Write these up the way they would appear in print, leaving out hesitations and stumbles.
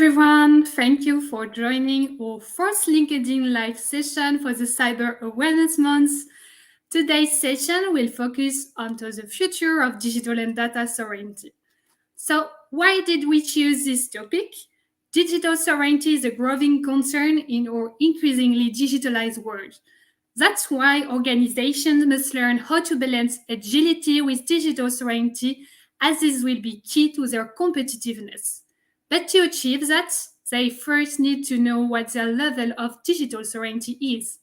everyone. Thank you for joining our first LinkedIn live session for the Cyber Awareness Month. Today's session will focus on the future of digital and data sovereignty. So, why did we choose this topic? Digital sovereignty is a growing concern in our increasingly digitalized world. That's why organizations must learn how to balance agility with digital sovereignty, as this will be key to their competitiveness. But to achieve that, they first need to know what their level of digital sovereignty is.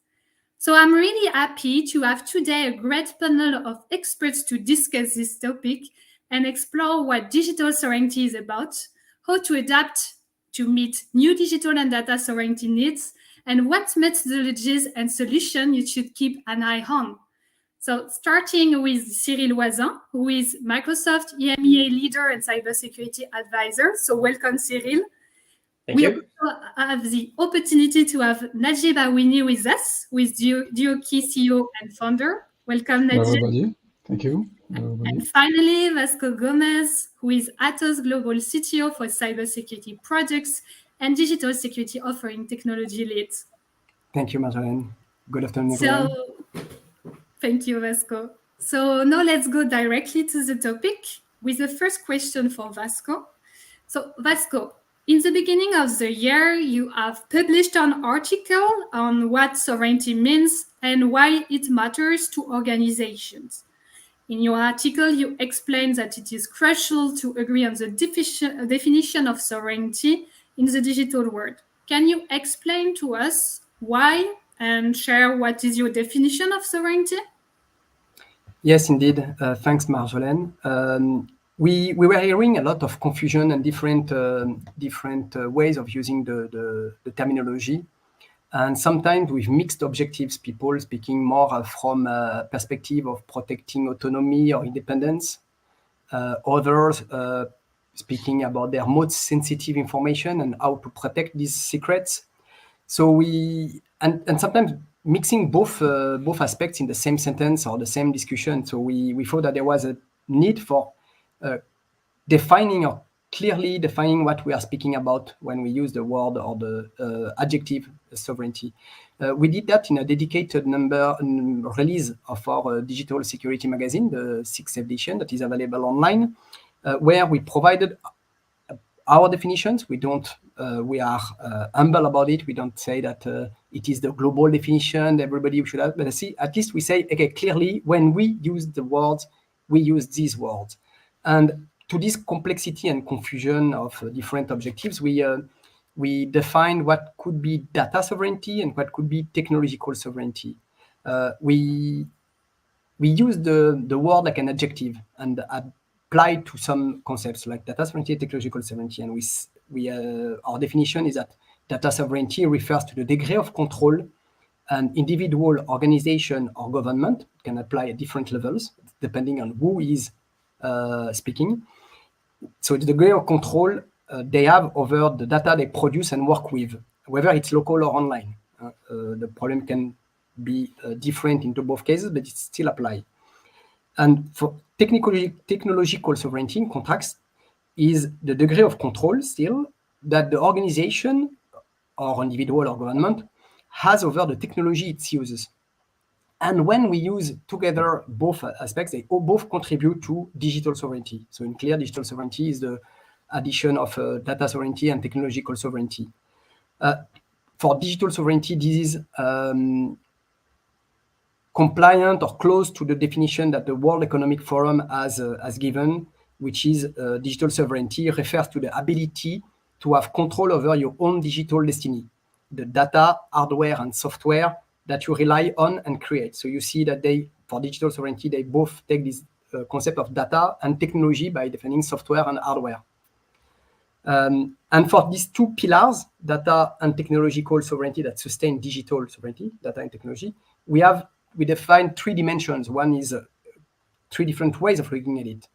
So I'm really happy to have today a great panel of experts to discuss this topic and explore what digital sovereignty is about, how to adapt to meet new digital and data sovereignty needs, and what methodologies and solutions you should keep an eye on. So starting with Cyril Wazin, who is Microsoft EMEA leader and cybersecurity advisor. So welcome, Cyril. Thank you. Also have the opportunity to have Najib Awini with us, with Dioki CEO and founder. Welcome, Najib. Hello, everybody. Thank you. Hello, everybody. And finally, Vasco Gomez, who is Atos Global CTO for cybersecurity projects and digital security offering technology lead. Thank you, Marjolaine. Good afternoon, everyone. Thank you, Vasco. So now let's go directly to the topic with the first question for Vasco. So Vasco, in the beginning of the year, you have published an article on what sovereignty means and why it matters to organizations. In your article, you explain that it is crucial to agree on the definition of sovereignty in the digital world. Can you explain to us why and share what is your definition of sovereignty? Yes, indeed. Thanks, Marjolaine. We were hearing a lot of confusion and different ways of using the terminology. And sometimes with mixed objectives, people speaking more from a perspective of protecting autonomy or independence, others speaking about their most sensitive information and how to protect these secrets. So and sometimes mixing both aspects in the same sentence or the same discussion. So we thought that there was a need for defining or clearly defining what we are speaking about when we use the word or the adjective sovereignty. We did that in a dedicated release of our digital security magazine, the 6th edition, that is available online, where we provided our definitions. We are humble about it. We don't say that it is the global definition everybody should have, but at least we say, okay, clearly when we use the words, we use these words. And to this complexity and confusion of different objectives, we define what could be data sovereignty and what could be technological sovereignty. We use the word like an adjective and apply to some concepts like data sovereignty and technological sovereignty. And our definition is that data sovereignty refers to the degree of control an individual, organization, or government can apply at different levels depending on who is speaking. So the degree of control they have over the data they produce and work with, whether it's local or online. The problem can be different into both cases, but it still applies. And for technological sovereignty in contrast is the degree of control still that the organization or individual or government has over the technology it uses. And when we use together both aspects, they both contribute to digital sovereignty. So in clear, digital sovereignty is the addition of data sovereignty and technological sovereignty. For digital sovereignty, this is compliant or close to the definition that the World Economic Forum has given, which is digital sovereignty refers to the ability to have control over your own digital destiny, the data, hardware, and software that you rely on and create. So you see that for digital sovereignty, they both take this concept of data and technology by defining software and hardware. And for these two pillars, data and technological sovereignty that sustain digital sovereignty, data and technology, we define three dimensions. One is three different ways of looking at it.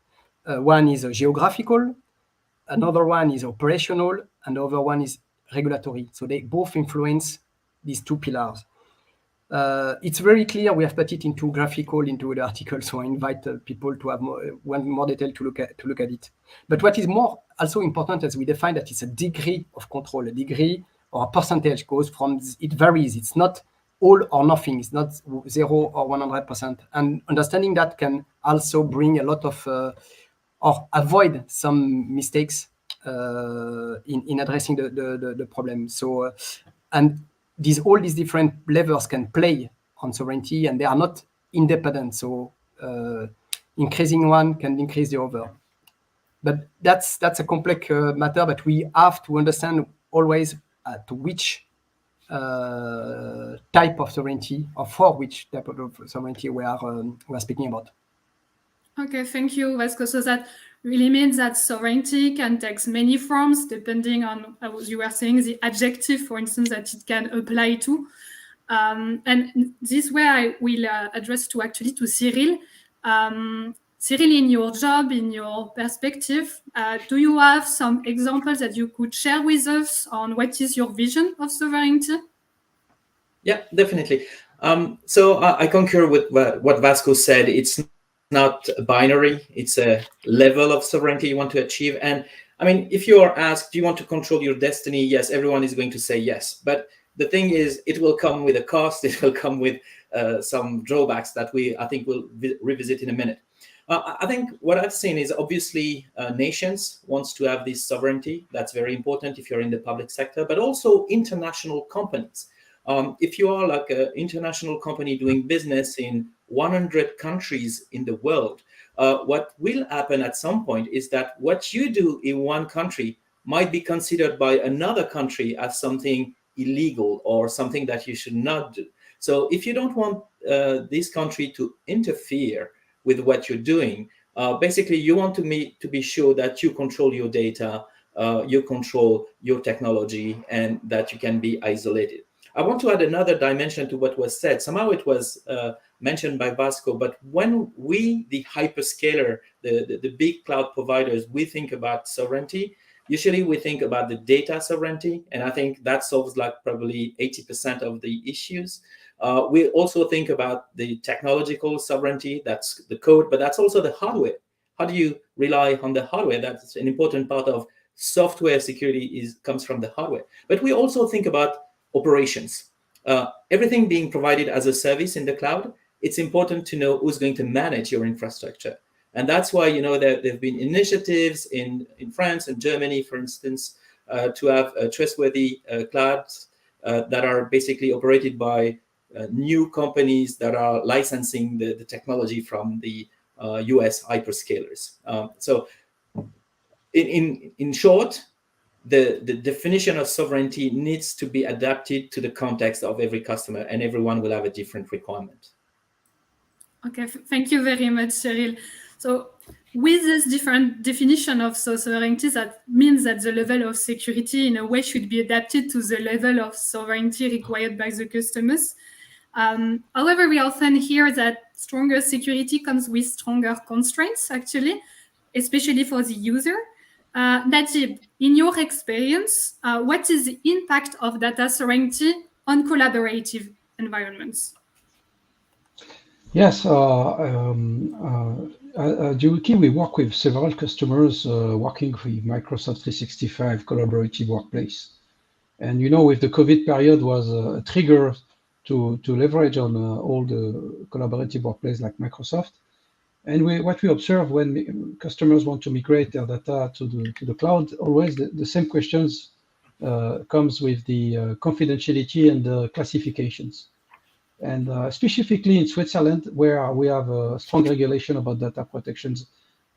One is geographical, another one is operational, and the other one is regulatory. So they both influence these two pillars. It's very clear. We have put it into graphical into the article, so I invite people to have more detail to look at it. But what is more also important is we define that it's a degree of control, a degree or a percentage goes from. It varies. It's not all or nothing. It's not 0 or 100%. And understanding that can also bring a lot of or avoid some mistakes in addressing the problem. So and all these different levels can play on sovereignty, and they are not independent. So increasing one can increase the other. But that's a complex matter. But we have to understand always to which type of sovereignty, or for which type of sovereignty we are speaking about. Okay, thank you, Vasco. So that really means that sovereignty can take many forms depending on, as you were saying, the adjective, for instance, that it can apply to. And this way I will address to Cyril. Cyril, in your job, in your perspective, do you have some examples that you could share with us on what is your vision of sovereignty? Yeah, definitely. So I concur with what Vasco said. It's not binary. It's a level of sovereignty you want to achieve. And I mean, if you are asked, do you want to control your destiny? Yes, everyone is going to say yes. But the thing is, it will come with a cost. It will come with some drawbacks that I think we'll revisit in a minute. I think what I've seen is obviously nations wants to have this sovereignty. That's very important if you're in the public sector, but also international companies. If you are like an international company doing business in 100 countries in the world, what will happen at some point is that what you do in one country might be considered by another country as something illegal or something that you should not do. So if you don't want this country to interfere with what you're doing, basically you want to be sure that you control your data, you control your technology, and that you can be isolated. I want to add another dimension to what was said. Somehow it was mentioned by Vasco, but when we, the hyperscaler, the big cloud providers, we think about sovereignty, usually we think about the data sovereignty, and I think that solves like probably 80% of the issues. We also think about the technological sovereignty, that's the code, but that's also the hardware. How do you rely on the hardware? That's an important part of software security comes from the hardware. But we also think about operations. Everything being provided as a service in the cloud, it's important to know who's going to manage your infrastructure. And that's why, there have been initiatives in France and Germany, for instance, to have trustworthy clouds that are basically operated by new companies that are licensing the technology from the US hyperscalers. So in short, the definition of sovereignty needs to be adapted to the context of every customer, and everyone will have a different requirement. Okay, thank you very much, Cyril. So with this different definition of sovereignty, that means that the level of security in a way should be adapted to the level of sovereignty required by the customers. However, we often hear that stronger security comes with stronger constraints, actually, especially for the user. Najib, in your experience, what is the impact of data sovereignty on collaborative environments? Yes, at Juki, we work with several customers working with Microsoft 365 collaborative workplace. And with the COVID period was a trigger to leverage on all the collaborative workplace like Microsoft. And what we observe when customers want to migrate their data to the cloud, always the same questions comes with the confidentiality and the classifications. And specifically in Switzerland, where we have a strong regulation about data protections,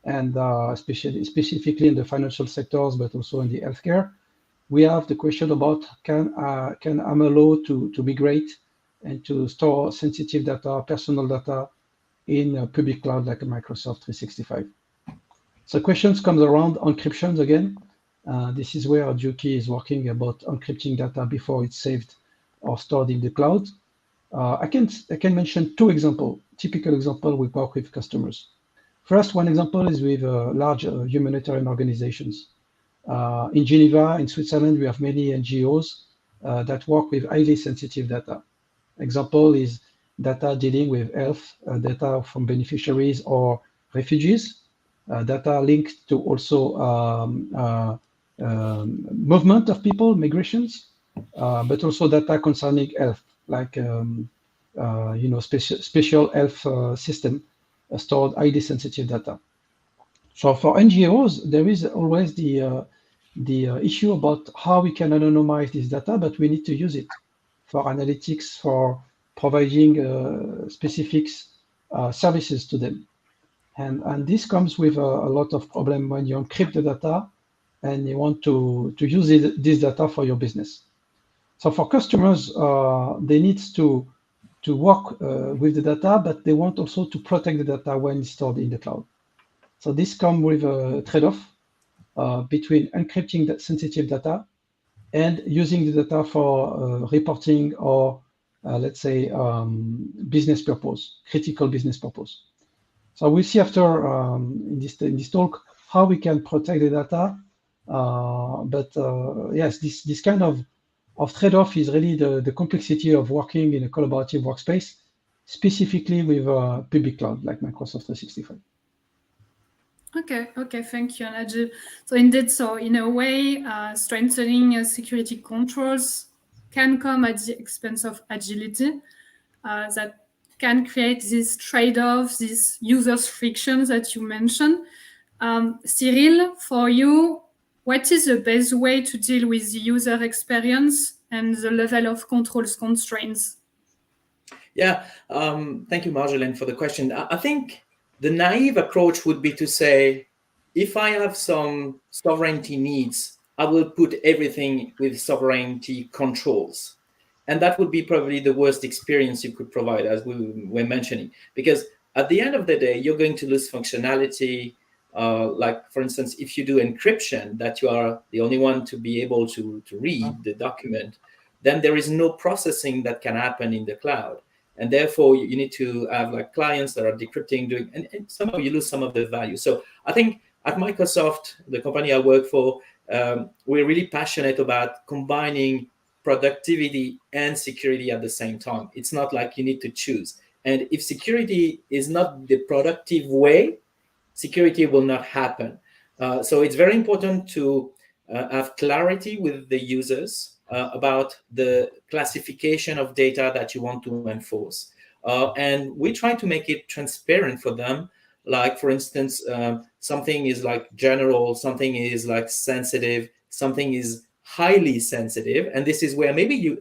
and specifically in the financial sectors, but also in the healthcare, we have the question about can I'm allowed to migrate and to store sensitive data, personal data, in a public cloud like a Microsoft 365. So questions comes around encryptions again. This is where Juki is working about encrypting data before it's saved or stored in the cloud. I can mention two typical example we work with customers. First, one example is with large humanitarian organizations. In Geneva, in Switzerland, we have many NGOs that work with highly sensitive data. Example is data dealing with health, data from beneficiaries or refugees, data linked to also movement of people, migrations, but also data concerning health, like special health system stored highly sensitive data. So for NGOs, there is always the issue about how we can anonymize this data, but we need to use it for analytics, for providing specific services to them. And this comes with a lot of problem when you encrypt the data and you want to use this data for your business. So for customers, they need to work with the data, but they want also to protect the data when it's stored in the cloud. So this comes with a trade-off between encrypting that sensitive data and using the data for reporting or let's say business purpose, critical business purpose. So we'll see after in this talk how we can protect the data. But yes, this kind of trade-off is really the complexity of working in a collaborative workspace, specifically with public cloud like Microsoft 365. Okay, thank you, Najib. So indeed, in a way, strengthening security controls can come at the expense of agility. That can create these trade-offs, these users' frictions that you mentioned. Cyril, for you, what is the best way to deal with the user experience and the level of controls constraints? Yeah, thank you, Marjolaine, for the question. I think the naive approach would be to say, if I have some sovereignty needs, I will put everything with sovereignty controls. And that would be probably the worst experience you could provide, as we were mentioning, because at the end of the day, you're going to lose functionality. Like, for instance, if you do encryption, that you are the only one to be able to read the document, then there is no processing that can happen in the cloud. And therefore, you need to have like clients that are decrypting, and somehow you lose some of the value. So I think at Microsoft, the company I work for, we're really passionate about combining productivity and security at the same time. It's not like you need to choose. And if security is not the productive way, security will not happen. So it's very important to have clarity with the users about the classification of data that you want to enforce. And we try to make it transparent for them. Like, for instance, something is like general, something is like sensitive, something is highly sensitive. And this is where maybe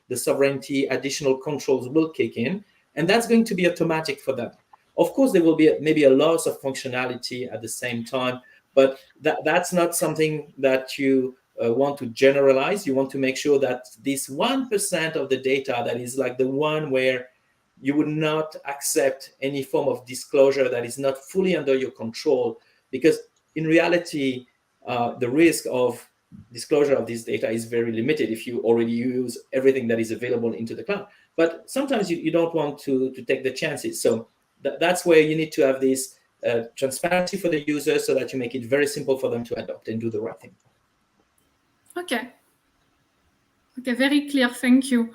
the sovereignty additional controls will kick in. And that's going to be automatic for them. Of course, there will be maybe a loss of functionality at the same time, but that's not something that you want to generalize. You want to make sure that this 1% of the data that is like the one where you would not accept any form of disclosure that is not fully under your control, because in reality, the risk of disclosure of this data is very limited if you already use everything that is available into the cloud. But sometimes you don't want to take the chances. So that's where you need to have this transparency for the users so that you make it very simple for them to adopt and do the right thing. Okay, very clear. Thank you.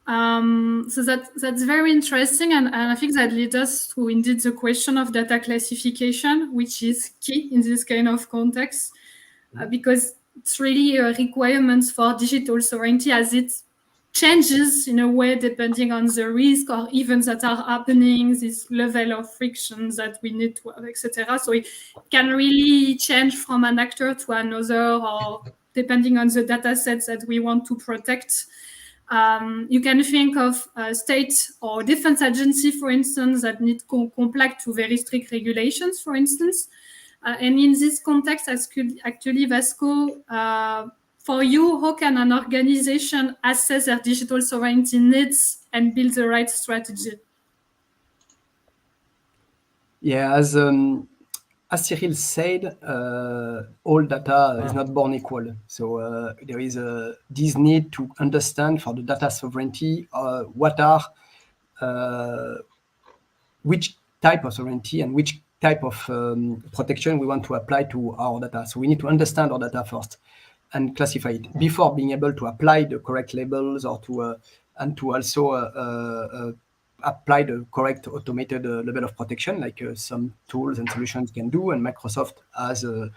So that's very interesting, and I think that leads us to indeed the question of data classification, which is key in this kind of context, because it's really a requirement for digital sovereignty as it changes in a way depending on the risk or events that are happening, this level of frictions that we need to have, etc. So it can really change from an actor to another, or depending on the data sets that we want to protect. You can think of a state or defense agency, for instance, that need to comply to very strict regulations, for instance. And in this context, actually, Vasco, for you, how can an organization assess their digital sovereignty needs and build the right strategy? Yeah, as Cyril said, all data is not born equal. So there is this need to understand for the data sovereignty which type of sovereignty and which type of protection we want to apply to our data. So we need to understand our data first and classify it before being able to apply the correct labels or to and to also apply the correct automated level of protection, like some tools and solutions can do, and Microsoft has a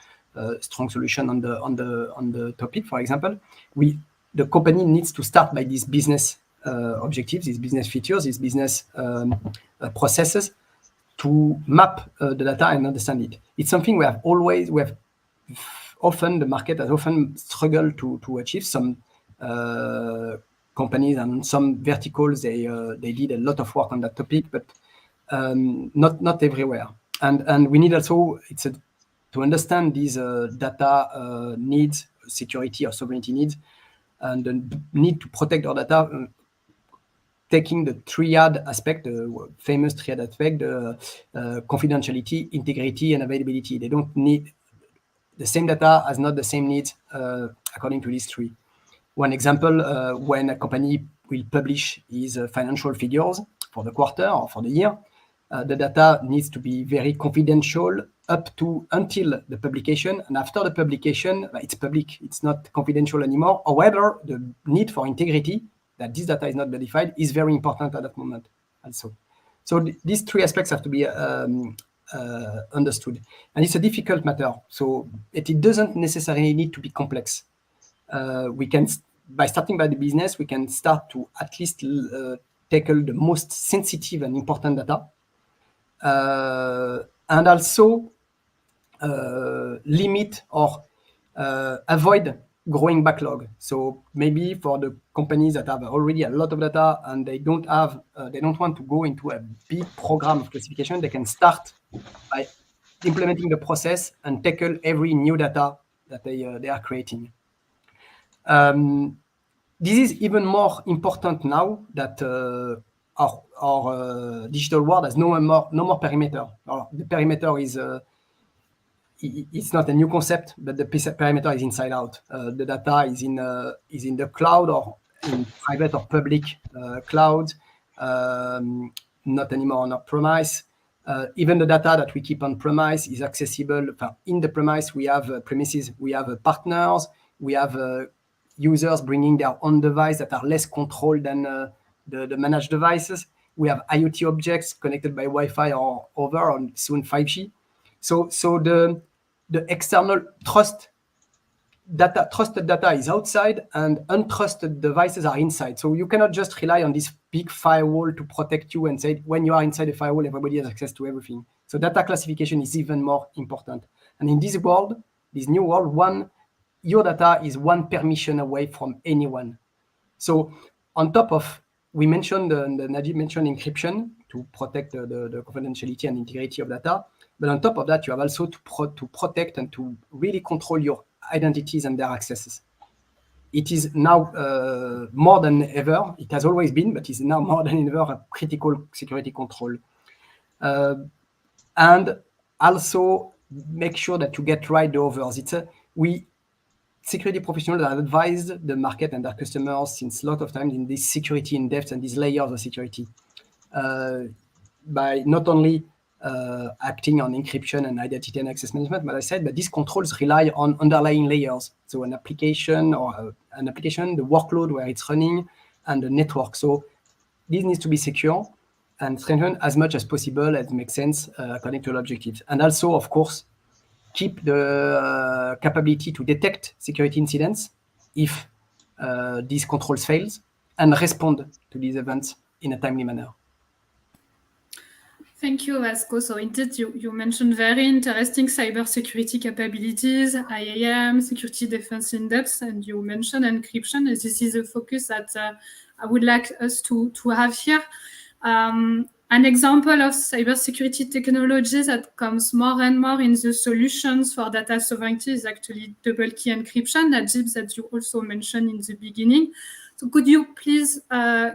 strong solution on the topic. For example, the company needs to start by these business objectives, these business features, these business processes, to map the data and understand it. It's something the market has often struggled to achieve. Some companies and some verticals, they did a lot of work on that topic, but not everywhere. And we need also to understand these data needs, security or sovereignty needs, and the need to protect our data, taking the triad aspect, the famous triad aspect, confidentiality, integrity, and availability. They don't need the same data has not the same needs according to these three. One example, when a company will publish his financial figures for the quarter or for the year, the data needs to be very confidential until the publication, and after the publication, it's public. It's not confidential anymore. However, the need for integrity, that this data is not verified, is very important at that moment also. So these three aspects have to be understood, and it's a difficult matter. So it doesn't necessarily need to be complex. We can, by starting by the business, we can start to at least tackle the most sensitive and important data, and also limit or avoid growing backlog. So maybe for the companies that have already a lot of data and they don't want to go into a big program of classification, they can start by implementing the process and tackle every new data that they are creating. This is even more important now that our digital world has no more perimeter. The perimeter is it's not a new concept, but the perimeter is inside out. The data is in the cloud or in private or public cloud, not anymore on our premise. Even the data that we keep on premise is accessible. In the premise, we have premises, we have partners, we have users bringing their own device that are less controlled than the managed devices. We have IoT objects connected by Wi-Fi or over, or soon 5G. So the external trusted data is outside, and untrusted devices are inside. So you cannot just rely on this big firewall to protect you and say, when you are inside the firewall, everybody has access to everything. So data classification is even more important. And in this world, this new world, your data is one permission away from anyone. So on top of, Najib mentioned encryption to protect the confidentiality and integrity of data. But on top of that, you have also to protect and to really control your identities and their accesses. It is now more than ever. It has always been, but it's now more than ever a critical security control. And also make sure that you get right the others. Security professionals have advised the market and their customers since a lot of times in this security in depth and these layers of security, by not only acting on encryption and identity and access management, but these controls rely on underlying layers. So an application, the workload where it's running, and the network. So this needs to be secure and strengthened as much as possible as makes sense according to the objectives. And also, of course, keep the capability to detect security incidents if these controls fails, and respond to these events in a timely manner. Thank you, Vasco. So indeed, you mentioned very interesting cybersecurity capabilities, IAM, security defense in depth, and you mentioned encryption. This is a focus that I would like us to have here. An example of cybersecurity technology that comes more and more in the solutions for data sovereignty is actually double key encryption, Najib, that you also mentioned in the beginning. So could you please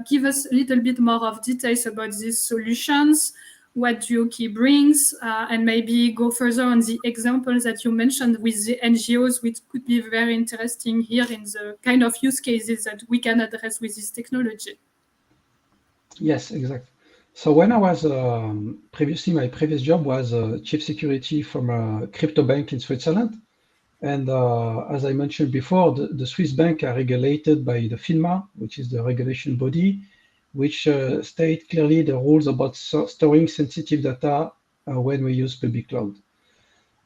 give us a little bit more of details about these solutions, what DuoKey brings, and maybe go further on the examples that you mentioned with the NGOs, which could be very interesting here in the kind of use cases that we can address with this technology. Yes, exactly. So when I was previously, my previous job was chief security from a crypto bank in Switzerland. And as I mentioned before, the Swiss banks are regulated by the FINMA, which is the regulation body, which state clearly the rules about storing sensitive data when we use public cloud.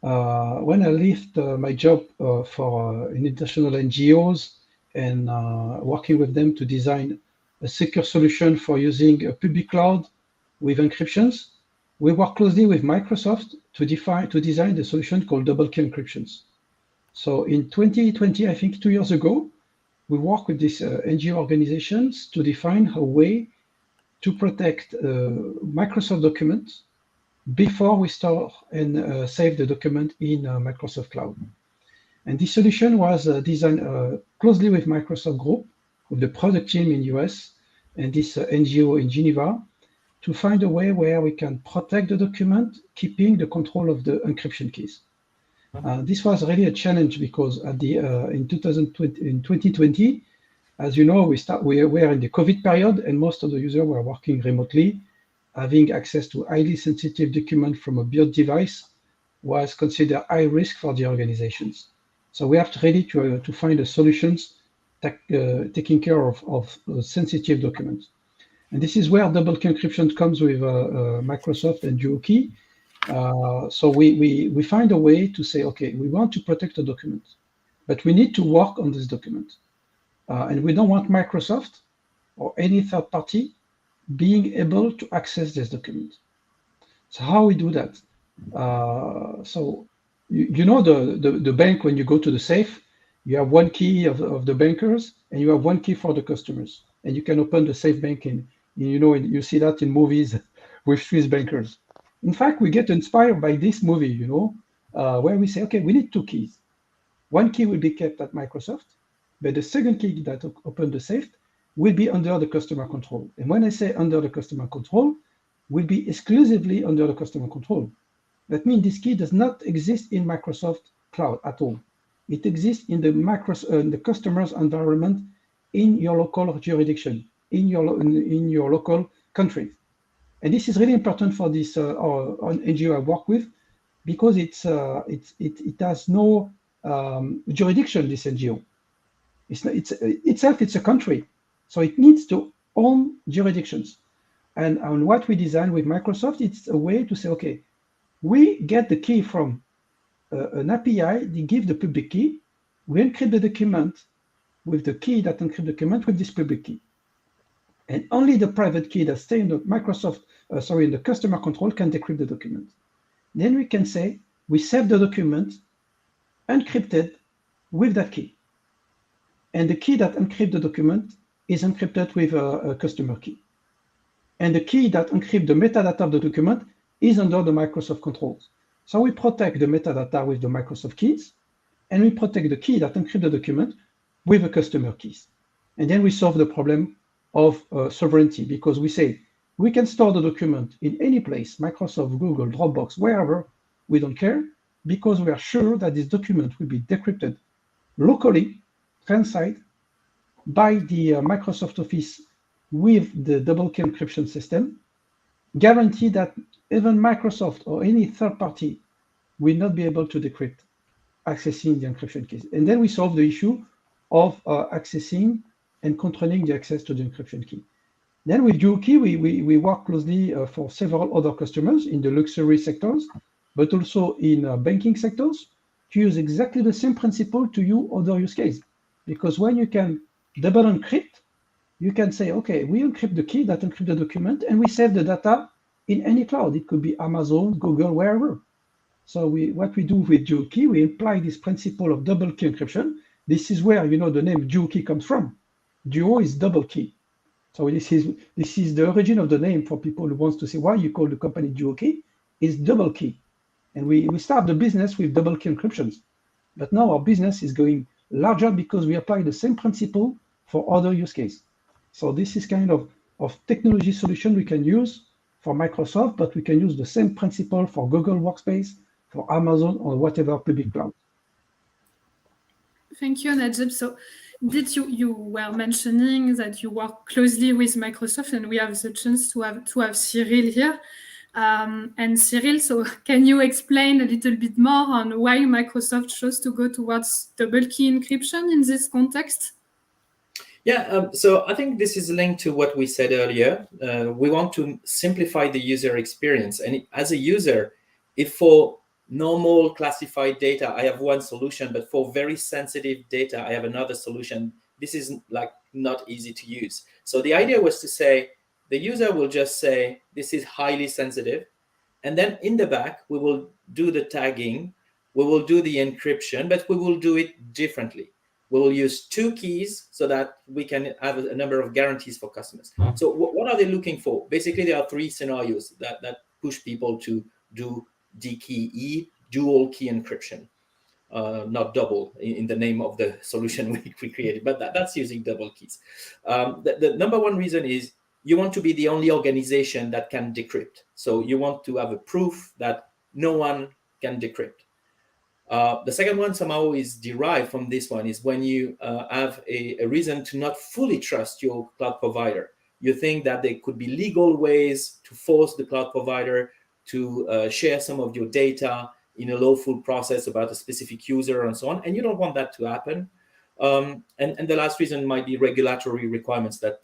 When I left my job for international NGOs and working with them to design a secure solution for using a public cloud with encryptions, we work closely with Microsoft to design the solution called double key encryptions. So in 2020, I think 2 years ago, we worked with these NGO organizations to define a way to protect Microsoft documents before we store and save the document in Microsoft Cloud. And this solution was designed closely with Microsoft Group, with the product team in US and this NGO in Geneva, to find a way where we can protect the document, keeping the control of the encryption keys. This was really a challenge because at the in 2020, as you know, we were in the COVID period, and most of the users were working remotely. Having access to highly sensitive document from a built device was considered high risk for the organizations. So we have to ready to find a solutions taking care of sensitive documents. And this is where double key encryption comes with Microsoft and DuoKey. So we find a way to say, okay, we want to protect a document, but we need to work on this document. And we don't want Microsoft or any third party being able to access this document. So how we do that? So you know the bank, when you go to the safe, you have one key of the bankers and you have one key for the customers, and you can open the safe banking. You see that in movies with Swiss bankers. In fact, we get inspired by this movie, where we say, okay, we need two keys. One key will be kept at Microsoft, but the second key that opens the safe will be under the customer control. And when I say under the customer control, will be exclusively under the customer control. That means this key does not exist in Microsoft Cloud at all. It exists in the customer's environment in your local jurisdiction, in your local country. And this is really important for this NGO I work with, because it has no jurisdiction, this NGO. It's a country. So it needs to own jurisdictions. And what we designed with Microsoft, it's a way to say, okay, we get the key from an API, they give the public key, we encrypt the document with the key that encrypts the document with this public key. And only the private key that stays in the in the customer control can decrypt the document. Then we can say, we save the document encrypted with that key. And the key that encrypts the document is encrypted with a customer key. And the key that encrypts the metadata of the document is under the Microsoft controls. So we protect the metadata with the Microsoft keys, and we protect the key that encrypts the document with the customer keys. And then we solve the problem of sovereignty, because we say we can store the document in any place, Microsoft, Google, Dropbox, wherever, we don't care, because we are sure that this document will be decrypted locally, transit by the Microsoft Office with the double key encryption system, guarantee that even Microsoft or any third party will not be able to decrypt accessing the encryption keys. And then we solve the issue of accessing and controlling the access to the encryption key. Then with DuoKey, we work closely for several other customers in the luxury sectors, but also in banking sectors, to use exactly the same principle to use other use case. Because when you can double encrypt, you can say, okay, we encrypt the key that encrypts the document, and we save the data in any cloud. It could be Amazon, Google, wherever. So what we do with DuoKey, we apply this principle of double key encryption. This is where the name DuoKey comes from. Duo is double key. So this is the origin of the name for people who wants to say why you call the company DuoKey, is double key. And we start the business with double key encryptions. But now our business is going larger because we apply the same principle for other use cases. So this is kind of technology solution we can use for Microsoft, but we can use the same principle for Google Workspace, for Amazon, or whatever public cloud. Thank you, Najib. So you were mentioning that you work closely with Microsoft, and we have the chance to have Cyril here. And Cyril, so can you explain a little bit more on why Microsoft chose to go towards double key encryption in this context? Yeah, so I think this is linked to what we said earlier. We want to simplify the user experience. And as a user, if for normal classified data, I have one solution, but for very sensitive data, I have another solution, this is like not easy to use. So the idea was to say, the user will just say, this is highly sensitive. And then in the back, we will do the tagging, we will do the encryption, but we will do it differently. We will use 2 keys so that we can have a number of guarantees for customers. So what are they looking for? Basically, there are 3 scenarios that push people to do DKE, dual key encryption. Not double in the name of the solution we created, but that's using double keys. The number one reason is you want to be the only organization that can decrypt. So you want to have a proof that no one can decrypt. The second one somehow is derived from this one, is when you have a reason to not fully trust your cloud provider. You think that there could be legal ways to force the cloud provider to share some of your data in a lawful process about a specific user and so on, and you don't want that to happen. And the last reason might be regulatory requirements that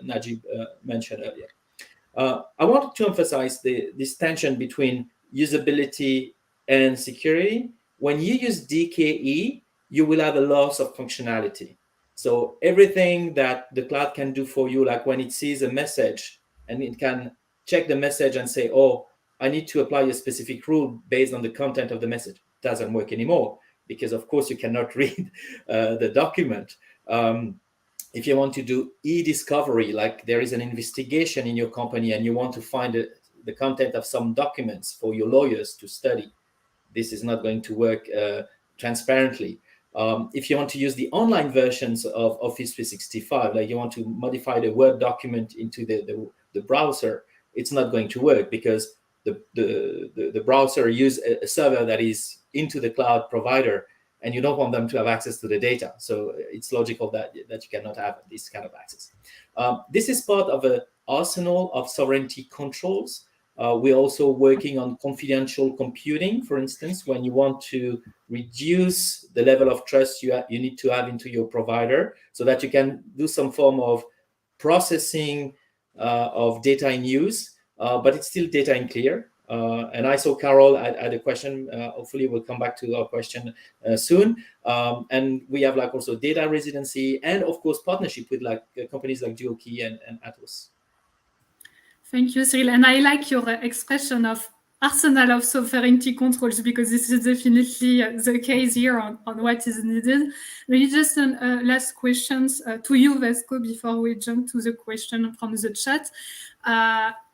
Najib mentioned earlier. I wanted to emphasize this tension between usability and security. When you use DKE, you will have a loss of functionality. So everything that the cloud can do for you, like when it sees a message and it can check the message and say, oh, I need to apply a specific rule based on the content of the message, doesn't work anymore, because of course you cannot read the document. If you want to do e-discovery, like there is an investigation in your company and you want to find the content of some documents for your lawyers to study, this is not going to work transparently. If you want to use the online versions of Office 365, like you want to modify the Word document into the browser, it's not going to work because the browser uses a server that is into the cloud provider, and you don't want them to have access to the data. So it's logical that you cannot have this kind of access. This is part of an arsenal of sovereignty controls. We're also working on confidential computing, for instance, when you want to reduce the level of trust you need to have into your provider so that you can do some form of processing of data in use, but it's still data in clear. And I saw Carol had a question. Hopefully we'll come back to our question soon. And we have like also data residency and of course partnership with like companies like DualKey and Atos. Thank you, Cyril. And I like your expression of arsenal of sovereignty controls, because this is definitely the case here on what is needed. Maybe just last questions to you, Vasco, before we jump to the question from the chat.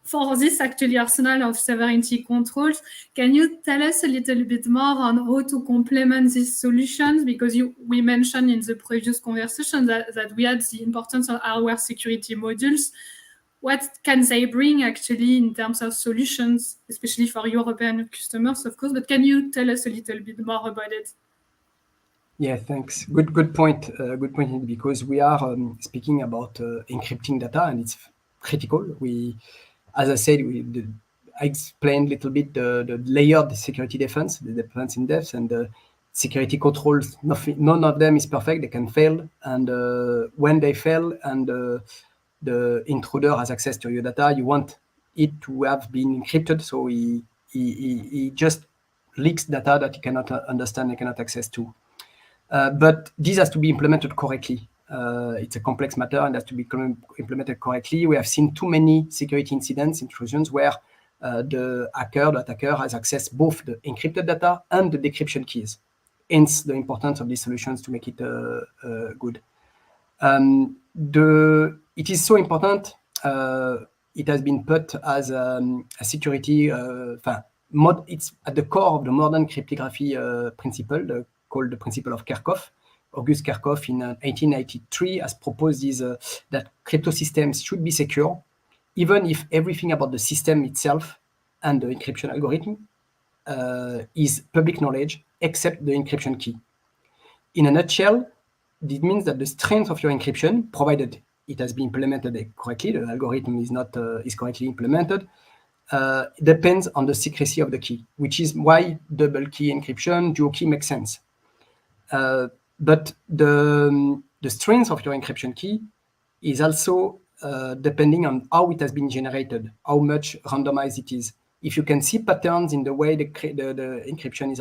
For this actually arsenal of sovereignty controls, can you tell us a little bit more on how to complement these solutions? Because we mentioned in the previous conversation that we had the importance of our security modules. What can they bring actually in terms of solutions, especially for European customers, of course, but can you tell us a little bit more about it? Yeah, thanks. Good point. Good point, because we are speaking about encrypting data, and it's critical. As I said, I explained a little bit the layered security defense, the defense in depth, and the security controls. None of them is perfect. They can fail, and when they fail, and the intruder has access to your data, you want it to have been encrypted, so he just leaks data that he cannot understand, he cannot access to. But this has to be implemented correctly. It's a complex matter and has to be implemented correctly. We have seen too many security incidents, intrusions, where the attacker has accessed both the encrypted data and the decryption keys. Hence the importance of these solutions to make it good. It is so important. It has been put as a security. It's at the core of the modern cryptography principle, called the principle of Kerckhoff. August Kerckhoff in 1893 has proposed that crypto systems should be secure, even if everything about the system itself and the encryption algorithm is public knowledge, except the encryption key. In a nutshell, this means that the strength of your encryption, provided it has been implemented correctly, the algorithm is correctly implemented, depends on the secrecy of the key, which is why double key encryption, dual key makes sense. But the strength of your encryption key is also depending on how it has been generated, how much randomized it is. If you can see patterns in the way the encryption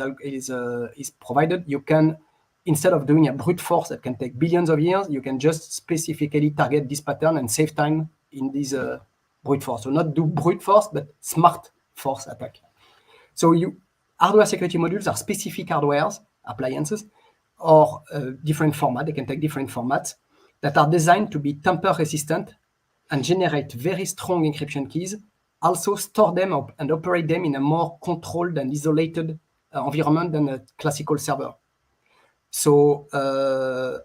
is provided, you can, instead of doing a brute force that can take billions of years, you can just specifically target this pattern and save time in this brute force. So not do brute force, but smart force attack. So hardware security modules are specific hardwares, appliances, or different formats. They can take different formats that are designed to be tamper resistant and generate very strong encryption keys, also store them and operate them in a more controlled and isolated environment than a classical server. So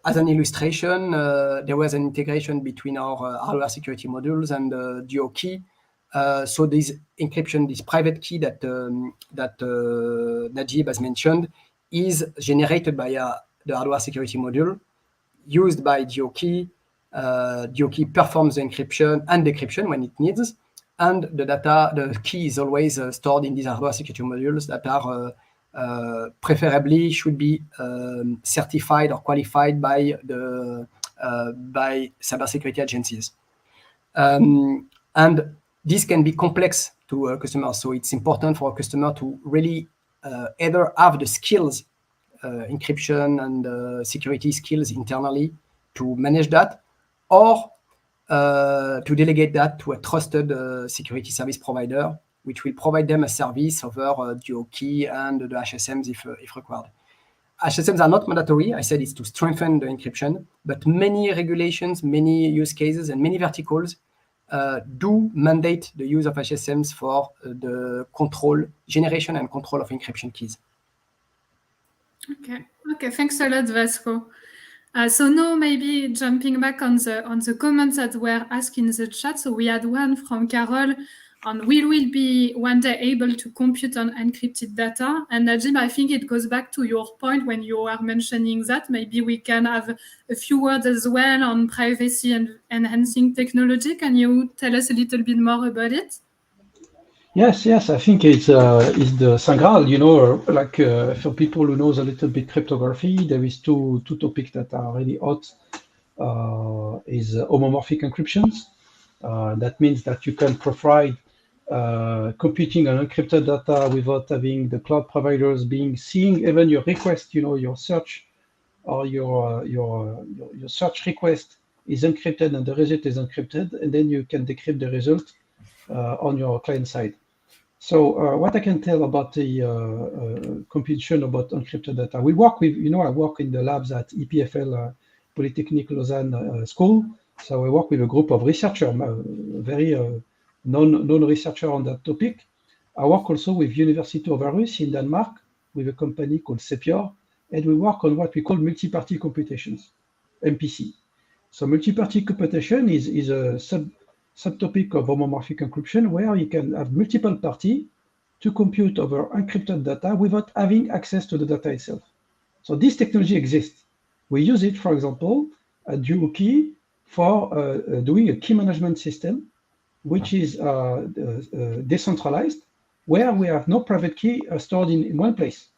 as an illustration, there was an integration between our hardware security modules and dual key. So this encryption, this private key that Najib has mentioned, is generated by the hardware security module, used by dual key. Dual key performs the encryption and decryption when it needs, and the key is always stored in these hardware security modules that are preferably should be certified or qualified by cybersecurity agencies. And this can be complex to customers, so it's important for a customer to really either have the skills, encryption and security skills internally to manage that, or to delegate that to a trusted security service provider, which will provide them a service over dual key and the HSMs if required. HSMs are not mandatory. I said it's to strengthen the encryption, but many regulations, many use cases, and many verticals do mandate the use of HSMs for the generation and control of encryption keys. Okay, thanks a lot, Vasco. So now maybe jumping back on the comments that were asked in the chat. So we had one from Carol on will we be one day able to compute on encrypted data? And Najib, I think it goes back to your point when you are mentioning that. Maybe we can have a few words as well on privacy and enhancing technology. Can you tell us a little bit more about it? Yes, I think it's the Saint Graal, you know, like for people who knows a little bit cryptography, there is two topics that are really hot, is homomorphic encryptions. That means that you can provide computing on encrypted data without having the cloud providers seeing even your request, you know, your search or your search request is encrypted and the result is encrypted, and then you can decrypt the result on your client side. So what I can tell about the computation about encrypted data, we work with, you know, I work in the labs at EPFL Polytechnique Lausanne School. So I work with a group of researchers, very known researcher on that topic. I work also with University of Aarhus in Denmark with a company called Sepior, and we work on what we call multi-party computations, MPC. So multi-party computation is a subtopic of homomorphic encryption where you can have multiple parties to compute over encrypted data without having access to the data itself. So this technology exists. We use it, for example, a dual key for doing a key management system, which is decentralized, where we have no private key stored in one place.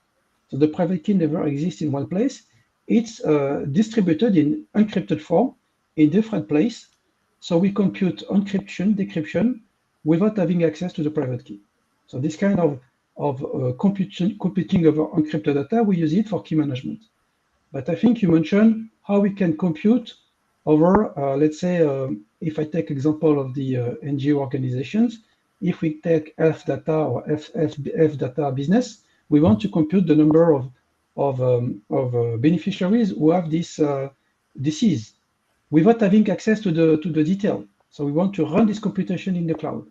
So the private key never exists in one place. It's distributed in encrypted form in different places. So we compute encryption, decryption, without having access to the private key. So this kind of computing over encrypted data, we use it for key management. But I think you mentioned how we can compute over, let's say, if I take example of the NGO organizations, if we take F data or F data business, we want to compute the number of beneficiaries who have this disease without having access to the detail. So we want to run this computation in the cloud.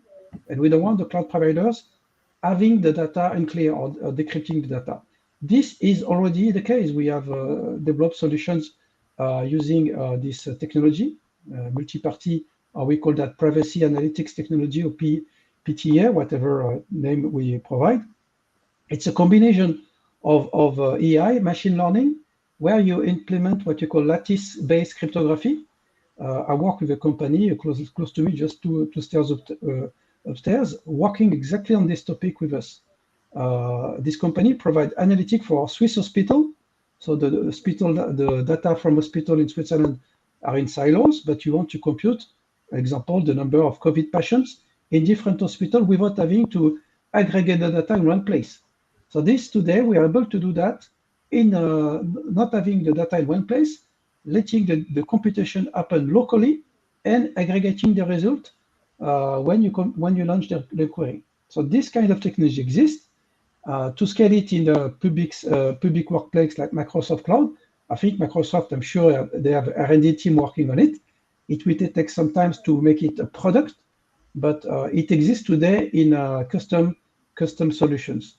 And we don't want the cloud providers having the data unclear or decrypting the data. This is already the case. We have developed solutions using this technology, multi-party, we call that privacy analytics technology, or PTA, whatever name we provide. It's a combination of AI, machine learning, where you implement what you call lattice-based cryptography. I work with a company close to me, just two stairs upstairs, working exactly on this topic with us. This company provides analytics for Swiss hospital. So the hospital, the data from hospital in Switzerland are in silos, but you want to compute, for example, the number of COVID patients in different hospitals without having to aggregate the data in one place. So this today, we are able to do that in not having the data in one place, letting the computation happen locally and aggregating the result when you launch the query. So this kind of technology exists. To scale it in the public workplace like Microsoft Cloud, I think Microsoft, I'm sure they have R&D team working on it. It will take some time to make it a product, but it exists today in custom solutions.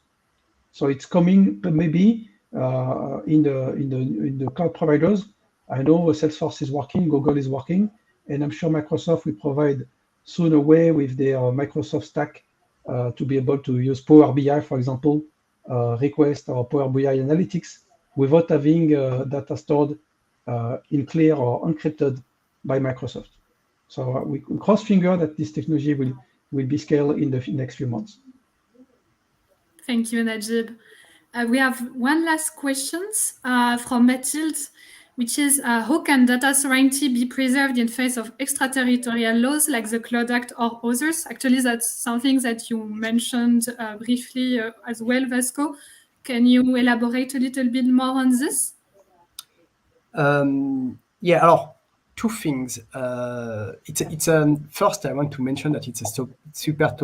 So it's coming maybe in the cloud providers. I know Salesforce is working, Google is working, and I'm sure Microsoft will provide soon a way with their Microsoft stack to be able to use Power BI, for example, request or Power BI analytics without having data stored in clear or encrypted by Microsoft. So we cross finger that this technology will be scaled in the next few months. Thank you, Najib. We have one last question from Mathilde, which is how can data sovereignty be preserved in face of extraterritorial laws like the Cloud Act or others? Actually, that's something that you mentioned briefly as well, Vasco. Can you elaborate a little bit more on this? Yeah, alors, two things. First, I want to mention that it's a super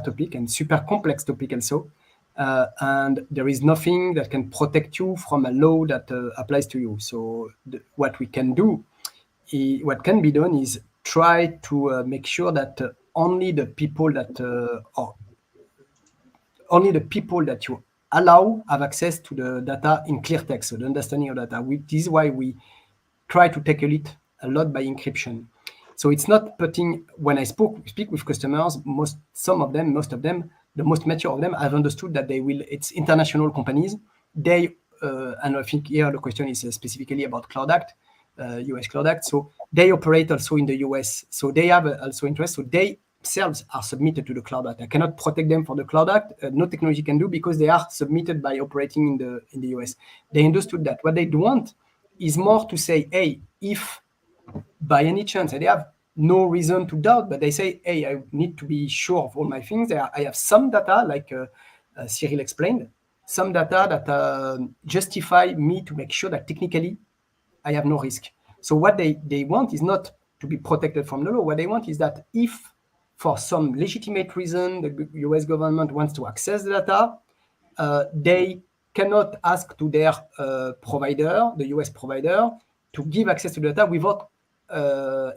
topic and super complex topic also. And there is nothing that can protect you from a law that applies to you. So what we can do, what can be done is try to make sure that only the people that you allow have access to the data in clear text, so the understanding of data. This is why we try to tackle it a lot by encryption. So it's not putting, when I speak with customers, most of them, the most mature of them have understood that it's international companies. And I think here the question is specifically about Cloud Act, US Cloud Act. So they operate also in the US. So they have also interest. So they themselves are submitted to the Cloud Act. I cannot protect them for the Cloud Act. No technology can do because they are submitted by operating in the US. They understood that. What they want is more to say, hey, if by any chance, and they have no reason to doubt, but they say, hey, I need to be sure of all my things. I have some data, like Cyril explained, some data that justify me to make sure that technically I have no risk. So what they want is not to be protected from the law. What they want is that if for some legitimate reason the US government wants to access the data, they cannot ask to their provider, the US provider, to give access to the data without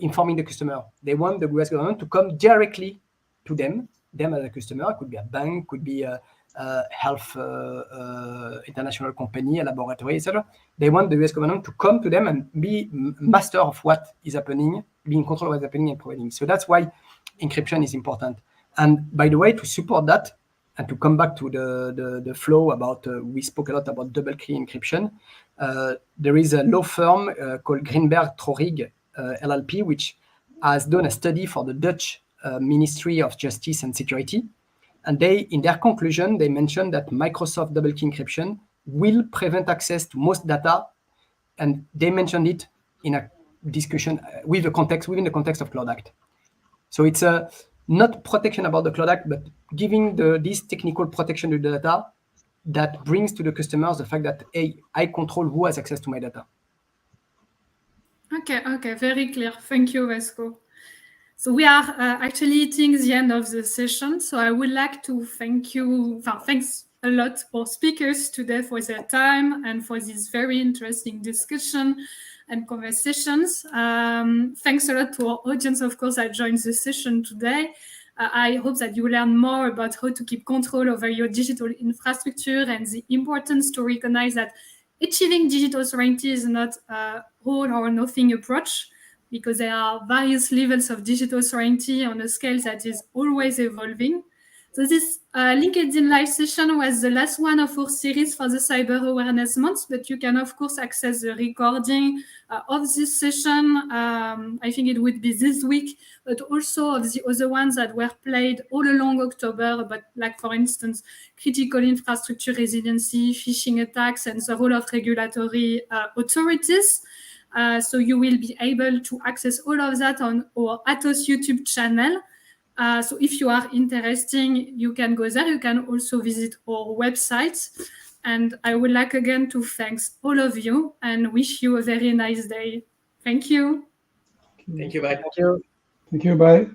informing the customer. They want the US government to come directly to them as a customer. It could be a bank, could be a health international company, a laboratory, etc. They want the US government to come to them and be master of what is happening, be in control of what's happening and providing. So that's why encryption is important. And by the way, to support that, and to come back to the flow about, we spoke a lot about double key encryption. There is a law firm called Greenberg Traurig LLP, which has done a study for the Dutch Ministry of Justice and Security. And in their conclusion, they mentioned that Microsoft double key encryption will prevent access to most data. And they mentioned it in a discussion within the context of Cloud Act. So it's not protection about the Cloud Act, but giving this technical protection to the data that brings to the customers the fact that, hey, I control who has access to my data. Okay, very clear. Thank you, Vasco. So we are actually hitting the end of the session. So I would like to thanks a lot for speakers today for their time and for this very interesting discussion and conversations. Thanks a lot to our audience, of course, that joined the session today. I hope that you learn more about how to keep control over your digital infrastructure and the importance to recognize that achieving digital sovereignty is not a all or nothing approach, because there are various levels of digital sovereignty on a scale that is always evolving. So this LinkedIn live session was the last one of our series for the Cyber Awareness Month, but you can, of course, access the recording of this session. I think it would be this week, but also of the other ones that were played all along October, but like, for instance, critical infrastructure resiliency, phishing attacks, and the role of regulatory authorities. So you will be able to access all of that on our Atos YouTube channel. So if you are interested, you can go there. You can also visit our website. And I would like again to thank all of you and wish you a very nice day. Thank you. Thank you. Bye. Thank you. Thank you. Bye.